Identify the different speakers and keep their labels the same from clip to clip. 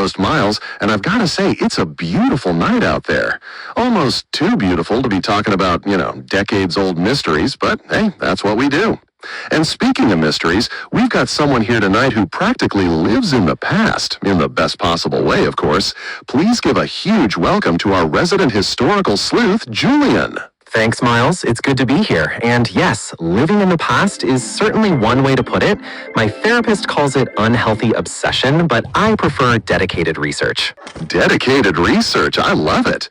Speaker 1: host Miles, and I've got to say, it's a beautiful night out there. Almost too beautiful to be talking about, decades-old mysteries, but hey, that's what we do. And speaking of mysteries, we've got someone here tonight who practically lives in the past, in the best possible way, of course. Please give a huge welcome to our resident historical sleuth, Julian.
Speaker 2: Thanks, Miles. It's good to be here. And yes, living in the past is certainly one way to put it. My therapist calls it unhealthy obsession, but I prefer dedicated research.
Speaker 1: Dedicated research? I love it.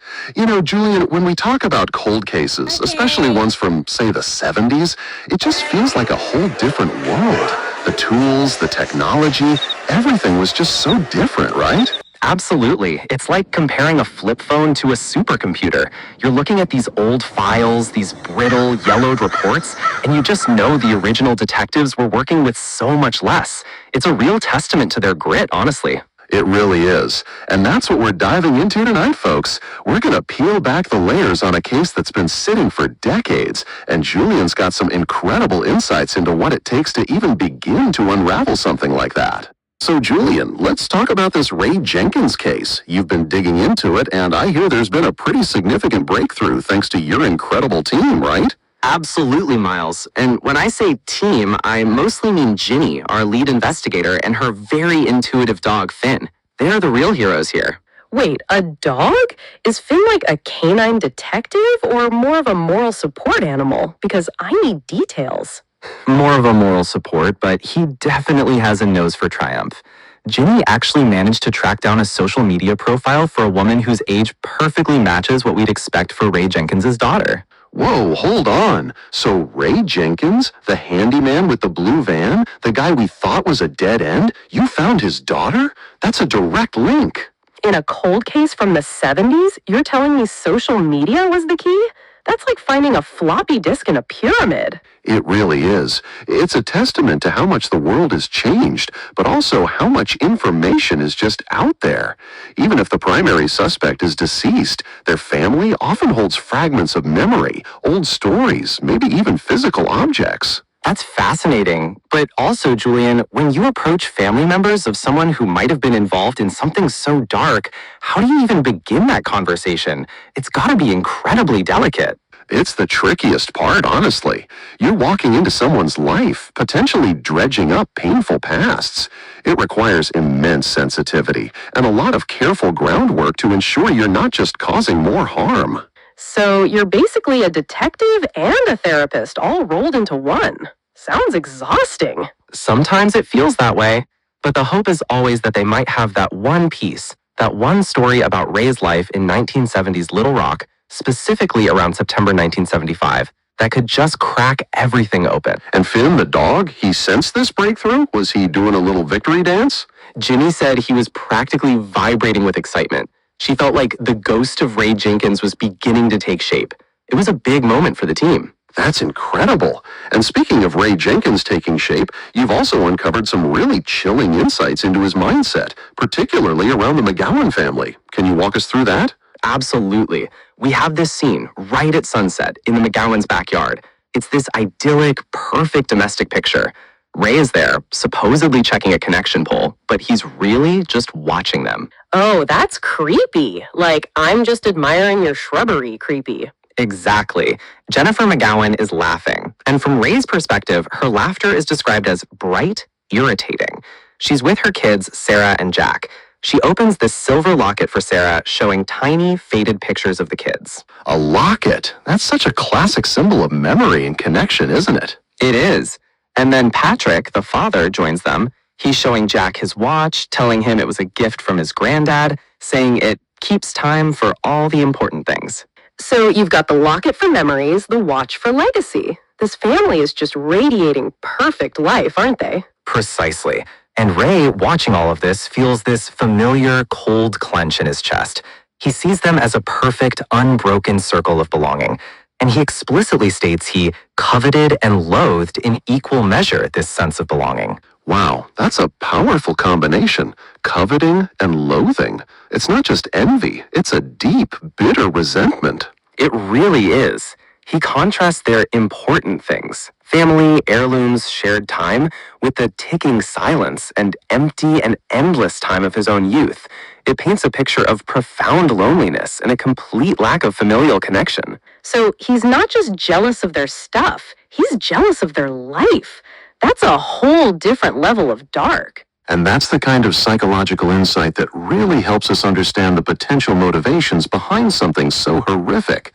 Speaker 1: Julian, when we talk about cold cases, especially ones from, say, the 70s, it just feels like a whole different world. The tools, the technology, everything was just so different, right?
Speaker 2: Absolutely. It's like comparing a flip phone to a supercomputer. You're looking at these old files, these brittle, yellowed reports, and you just know the original detectives were working with so much less. It's a real testament to their grit, honestly.
Speaker 1: It really is. And that's what we're diving into tonight, folks. We're going to peel back the layers on a case that's been sitting for decades, and Julian's got some incredible insights into what it takes to even begin to unravel something like that. So, Julian, let's talk about this Ray Jenkins case. You've been digging into it, and I hear there's been a pretty significant breakthrough thanks to your incredible team, right?
Speaker 2: Absolutely, Miles. And when I say team, I mostly mean Ginny, our lead investigator, and her very intuitive dog, Finn. They're the real heroes here.
Speaker 3: Wait, a dog? Is Finn like a canine detective or more of a moral support animal? Because I need details.
Speaker 2: More of a moral support, but he definitely has a nose for triumph. Ginny actually managed to track down a social media profile for a woman whose age perfectly matches what we'd expect for Ray Jenkins' daughter.
Speaker 1: Whoa, hold on. So Ray Jenkins, the handyman with the blue van, the guy we thought was a dead end, you found his daughter? That's a direct link.
Speaker 3: In a cold case from the 70s, you're telling me social media was the key? That's like finding a floppy disk in a pyramid.
Speaker 1: It really is. It's a testament to how much the world has changed, but also how much information is just out there. Even if the primary suspect is deceased, their family often holds fragments of memory, old stories, maybe even physical objects.
Speaker 2: That's fascinating. But also, Julian, when you approach family members of someone who might have been involved in something so dark, how do you even begin that conversation? It's got to be incredibly delicate.
Speaker 1: It's the trickiest part, honestly. You're walking into someone's life, potentially dredging up painful pasts. It requires immense sensitivity and a lot of careful groundwork to ensure you're not just causing more harm.
Speaker 3: So you're basically a detective and a therapist all rolled into one. Sounds exhausting.
Speaker 2: Sometimes it feels that way, but the hope is always that they might have that one piece, that one story about Ray's life in 1970s Little Rock, specifically around September 1975, that could just crack everything open.
Speaker 1: And Finn, the dog, he sensed this breakthrough? Was he doing a little victory dance?
Speaker 2: Ginny said he was practically vibrating with excitement. She felt like the ghost of Ray Jenkins was beginning to take shape. It was a big moment for the team.
Speaker 1: That's incredible. And speaking of Ray Jenkins taking shape, you've also uncovered some really chilling insights into his mindset, particularly around the McGowan family. Can you walk us through that?
Speaker 2: Absolutely. We have this scene right at sunset in the McGowan's backyard. It's this idyllic, perfect domestic picture. Ray is there, supposedly checking a connection pole, but he's really just watching them.
Speaker 3: Oh, that's creepy. Like, I'm just admiring your shrubbery creepy.
Speaker 2: Exactly. Jennifer McGowan is laughing. And from Ray's perspective, her laughter is described as bright, irritating. She's with her kids, Sarah and Jack. She opens this silver locket for Sarah, showing tiny, faded pictures of the kids.
Speaker 1: A locket? That's such a classic symbol of memory and connection, isn't it?
Speaker 2: It is. And then Patrick, the father, joins them. He's showing Jack his watch, telling him it was a gift from his granddad, saying it keeps time for all the important things.
Speaker 3: So you've got the locket for memories, the watch for legacy. This family is just radiating perfect life, aren't they?
Speaker 2: Precisely. And Ray, watching all of this, feels this familiar, cold clench in his chest. He sees them as a perfect, unbroken circle of belonging. And he explicitly states he coveted and loathed in equal measure this sense of belonging.
Speaker 1: Wow, that's a powerful combination. Coveting and loathing. It's not just envy, it's a deep, bitter resentment.
Speaker 2: It really is. He contrasts their important things, Family, heirlooms, shared time, with the ticking silence and empty and endless time of his own youth. It paints a picture of profound loneliness and a complete lack of familial connection.
Speaker 3: So he's not just jealous of their stuff, he's jealous of their life. That's a whole different level of dark.
Speaker 1: And that's the kind of psychological insight that really helps us understand the potential motivations behind something so horrific.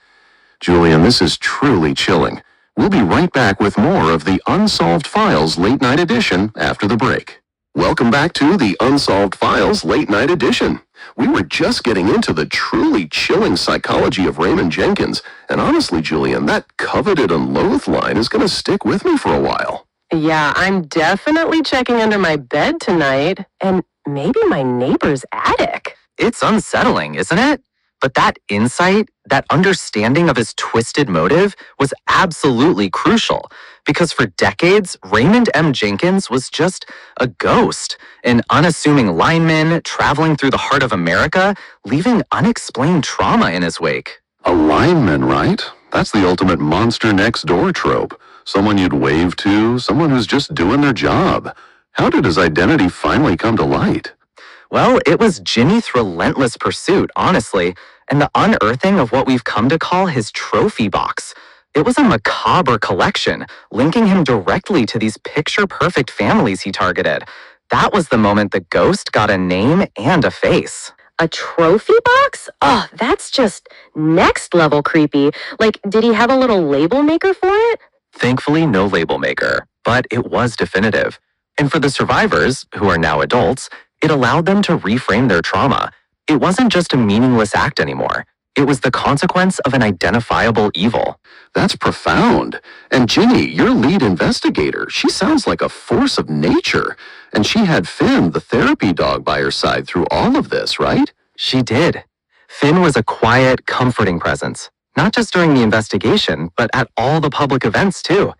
Speaker 1: Julian, this is truly chilling. We'll be right back with more of the Unsolved Files Late Night Edition after the break. Welcome back to the Unsolved Files Late Night Edition. We were just getting into the truly chilling psychology of Raymond Jenkins, and honestly, Julian, that coveted and loathed line is going to stick with me for a while.
Speaker 3: Yeah, I'm definitely checking under my bed tonight, and maybe my neighbor's attic.
Speaker 2: It's unsettling, isn't it? But that insight, that understanding of his twisted motive was absolutely crucial, because for decades, Raymond M. Jenkins was just a ghost, an unassuming lineman traveling through the heart of America, leaving unexplained trauma in his wake.
Speaker 1: A lineman, right? That's the ultimate monster next door trope. Someone you'd wave to, someone who's just doing their job. How did his identity finally come to light?
Speaker 2: Well, it was Jimmy's relentless pursuit, honestly, and the unearthing of what we've come to call his trophy box. It was a macabre collection, linking him directly to these picture-perfect families he targeted. That was the moment the ghost got a name and a face.
Speaker 3: A trophy box? Oh, that's just next level creepy. Like, did he have a little label maker for it?
Speaker 2: Thankfully, no label maker, but it was definitive. And for the survivors, who are now adults, it allowed them to reframe their trauma. It wasn't just a meaningless act anymore. It was the consequence of an identifiable evil.
Speaker 1: That's profound. And Ginny, your lead investigator, she sounds like a force of nature. And she had Finn, the therapy dog, by her side through all of this, right?
Speaker 2: She did. Finn was a quiet, comforting presence, not just during the investigation, but at all the public events too.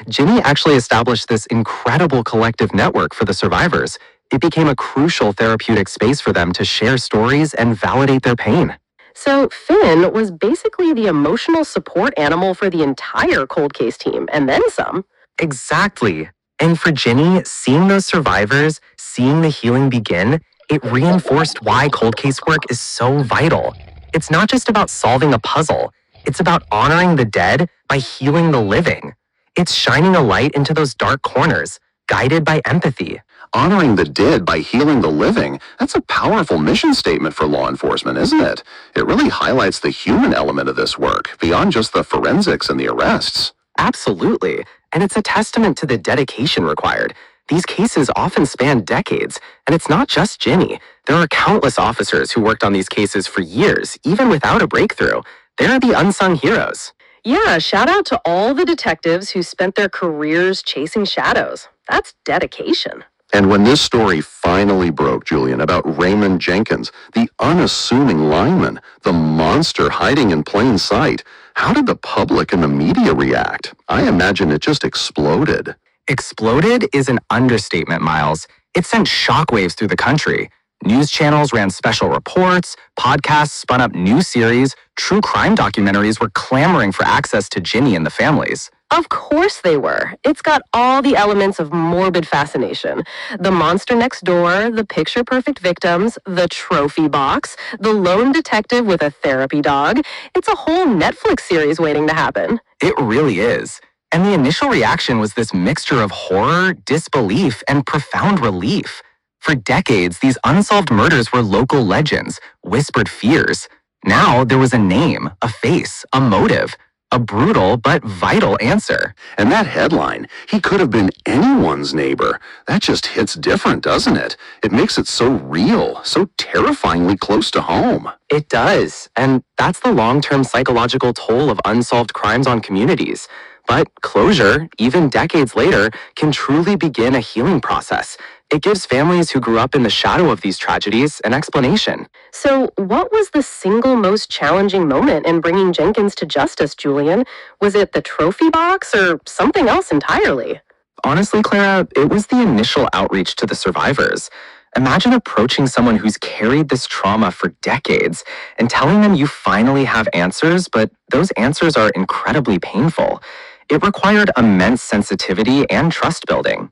Speaker 2: Ginny actually established this incredible collective network for the survivors. It became a crucial therapeutic space for them to share stories and validate their pain.
Speaker 3: So Finn was basically the emotional support animal for the entire cold case team, and then some.
Speaker 2: Exactly. And for Ginny, seeing those survivors, seeing the healing begin, it reinforced why cold case work is so vital. It's not just about solving a puzzle. It's about honoring the dead by healing the living. It's shining a light into those dark corners, guided by empathy.
Speaker 1: Honoring the dead by healing the living, that's a powerful mission statement for law enforcement, isn't it? It really highlights the human element of this work, beyond just the forensics and the arrests.
Speaker 2: Absolutely. And it's a testament to the dedication required. These cases often span decades, and it's not just Ginny. There are countless officers who worked on these cases for years, even without a breakthrough. They're the unsung heroes.
Speaker 3: Yeah, shout out to all the detectives who spent their careers chasing shadows. That's dedication.
Speaker 1: And when this story finally broke, Julian, about Raymond Jenkins, the unassuming lineman, the monster hiding in plain sight, how did the public and the media react? I imagine it just exploded.
Speaker 2: Exploded is an understatement, Miles. It sent shockwaves through the country. News channels ran special reports, podcasts spun up new series, true crime documentaries were clamoring for access to Ginny and the families.
Speaker 3: Of course they were. It's got all the elements of morbid fascination. The monster next door, the picture-perfect victims, the trophy box, the lone detective with a therapy dog. It's a whole Netflix series waiting to happen.
Speaker 2: It really is. And the initial reaction was this mixture of horror, disbelief, and profound relief. For decades, these unsolved murders were local legends, whispered fears. Now there was a name, a face, a motive. A brutal but vital answer.
Speaker 1: And that headline, he could have been anyone's neighbor. That just hits different, doesn't it? It makes it so real, so terrifyingly close to home.
Speaker 2: It does. And that's the long-term psychological toll of unsolved crimes on communities. But closure, even decades later, can truly begin a healing process. It gives families who grew up in the shadow of these tragedies an explanation.
Speaker 3: So, what was the single most challenging moment in bringing Jenkins to justice, Julian? Was it the trophy box or something else entirely?
Speaker 2: Honestly, Clara, it was the initial outreach to the survivors. Imagine approaching someone who's carried this trauma for decades and telling them you finally have answers, but those answers are incredibly painful. It required immense sensitivity and trust building.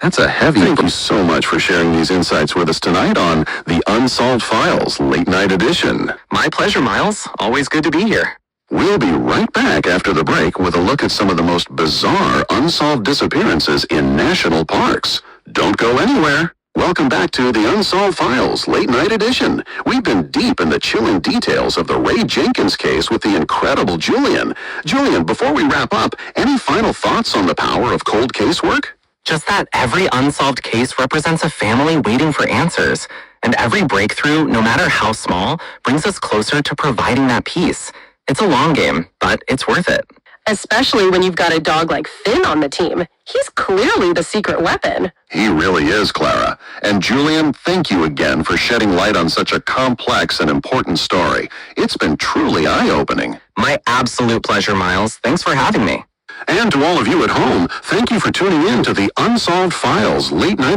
Speaker 1: That's a heavy. Thank you so much for sharing these insights with us tonight on the Unsolved Files Late Night Edition.
Speaker 2: My pleasure, Miles. Always good to be here.
Speaker 1: We'll be right back after the break with a look at some of the most bizarre unsolved disappearances in national parks. Don't go anywhere. Welcome back to the Unsolved Files Late Night Edition. We've been deep in the chilling details of the Ray Jenkins case with the incredible Julian. Julian, before we wrap up, any final thoughts on the power of cold case work?
Speaker 2: Just that every unsolved case represents a family waiting for answers. And every breakthrough, no matter how small, brings us closer to providing that peace. It's a long game, but it's worth it.
Speaker 3: Especially when you've got a dog like Finn on the team. He's clearly the secret weapon.
Speaker 1: He really is, Clara. And Julian, thank you again for shedding light on such a complex and important story. It's been truly eye-opening.
Speaker 2: My absolute pleasure, Miles. Thanks for having me.
Speaker 1: And to all of you at home, thank you for tuning in to the Unsolved Files Late Night